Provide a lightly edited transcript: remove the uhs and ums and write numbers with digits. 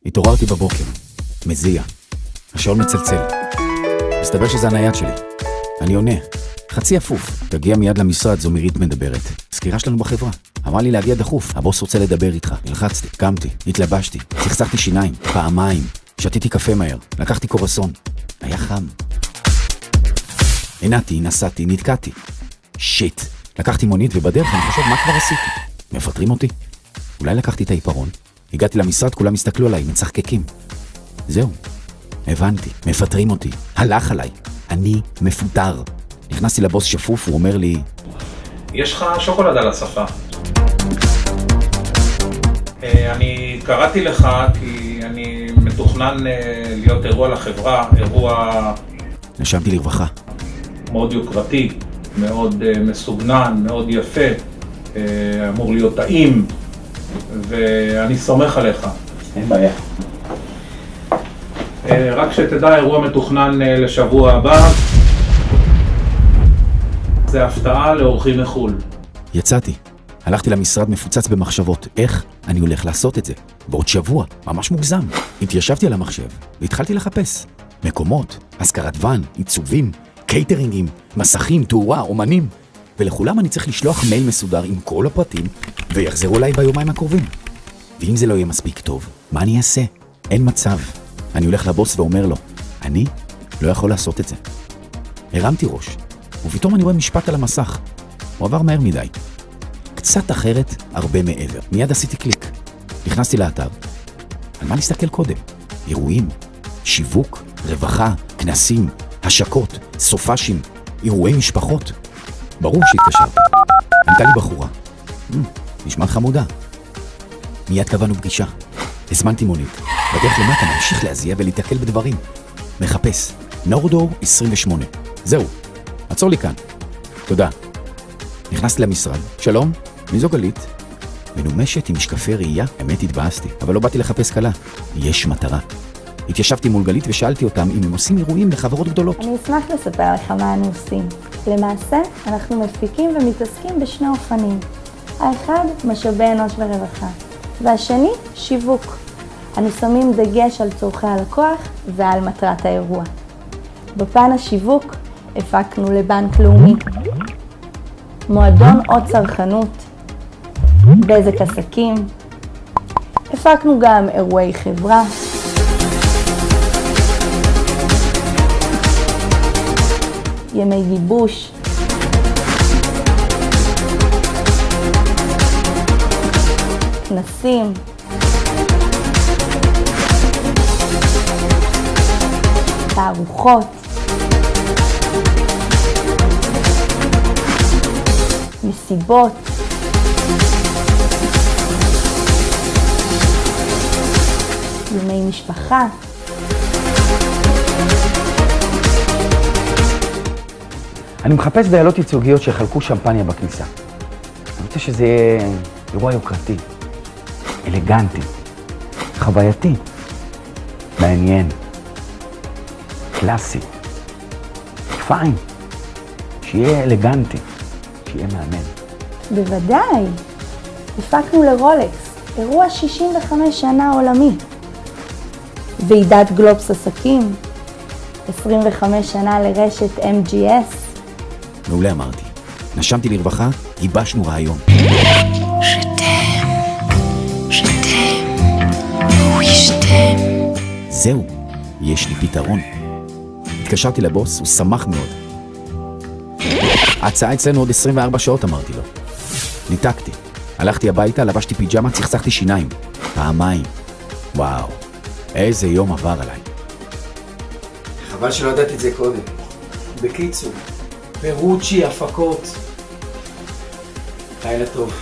התעוררתי בבוקר, מזיע. השעון מצלצל. מסתבר שזה הנייד שלי. אני עונה. חצי אפוף. תגיע מיד למשרד, זו מירית מדברת. סקירה שלנו בחברה. אמר לי להגיע דחוף. הבוס רוצה לדבר איתך. נלחצתי, קמתי, התלבשתי. צחצחתי שיניים, פעמיים. שתיתי קפה מהר. לקחתי קורסון. היה חם. עינתי, נסעתי, נתקעתי. שיט. לקחתי מונית ובדרך אני חושב מה כבר עשיתי. מפטרים אותי? אולי לקחתי את העיפרון. הגעתי למשרד, כולם הסתכלו עליי, מצחקקים. זהו. הבנתי, מפטרים אותי. הלך עליי. אני מפוטר. נכנסתי לבוס שפוף, הוא אומר לי, יש לך שוקולד על השפה. אני קראתי לך כי אני מתוכנן להיות אירוע לחברה, אירוע נשמתי לרווחה. מאוד יוקרתי, מאוד מסוגנן, מאוד יפה, אמור להיות טעים, ואני סומך עליך. אין בעיה. רק שתדע, אירוע מתוכנן לשבוע הבא. זה הפתעה לאורחים מחול. יצאתי. הלכתי למשרד מפוצץ במחשבות. איך אני הולך לעשות את זה? בעוד שבוע, ממש מוגזם. התיישבתי על המחשב והתחלתי לחפש. מקומות, הזכרת ואן, עיצובים, קייטרינגים, מסכים, תאורה, אומנים. ולכולם אני צריך לשלוח מייל מסודר עם כל הפרטים, ויחזרו אליי ביומיים הקרובים. ואם זה לא יהיה מספיק טוב, מה אני אעשה? אין מצב. אני הולך לבוס ואומר לו, אני לא יכול לעשות את זה. הרמתי ראש, ופתאום אני רואה משפט על המסך. הוא עבר מהר מדי. קצת אחרת, הרבה מעבר. מיד עשיתי קליק. נכנסתי לאתר. על מה להסתכל קודם? אירועים, שיווק, רווחה, כנסים, השקות, סופשים, אירועי משפחות. ברור שהתקשרתי. ענתה לי בחורה. נשמע חמודה. מיד קבענו פגישה. הזמנתי מונית. בדרך למטה ממשיך להזיע ולהתקל בדברים. מחפש. נורדור 28. זהו. עצור לי כאן. תודה. נכנסתי למשרד. שלום, מי זו גלית? מנומשת עם משקפי ראייה. האמת התבאסתי, אבל לא באתי לחפש קלה. יש מטרה. התיישבתי מול גלית ושאלתי אותם אם הם עושים אירועים לחברות גדולות. אני אשמח לספר לך מה אנו עושים. למעשה, אנחנו מפיקים ומתעסקים בשני אופנים. האחד, משאבי אנוש ורווחה. והשני, שיווק. אנו שמים דגש על צורכי הלקוח ועל מטרת האירוע. בפן השיווק, הפקנו לבנק לאומי, מועדון או צרכנות, בזק עסקים, הפקנו גם אירועי חברה, ימי גיבוש, כנסים, תערוכות, מסיבות, ימי משפחה, אני מחפש דיילות ייצוגיות שיחלקו שמפניה בכניסה. אני רוצה שזה יהיה אירוע יוקרתי, אלגנטי, חווייתי, מעניין, קלאסי, פיין, שיהיה אלגנטי, שיהיה מאמן. בוודאי. הפקנו לרולקס, אירוע 65 שנה עולמי. ועידת גלובס עסקים, 25 שנה לרשת MGS. מעולה אמרתי. נשמתי לרווחה, גיבשנו רעיון. זהו, יש לי פתרון. התקשרתי לבוס, הוא שמח מאוד. ההצעה אצלנו עוד 24 שעות, אמרתי לו. ניתקתי. הלכתי הביתה, לבשתי פיג'מה, צחצחתי שיניים. פעמיים. וואו, איזה יום עבר עליי. חבל שלא ידעתי את זה קודם. בקיצור, פירוצ'י, הפקות. לילה טוב.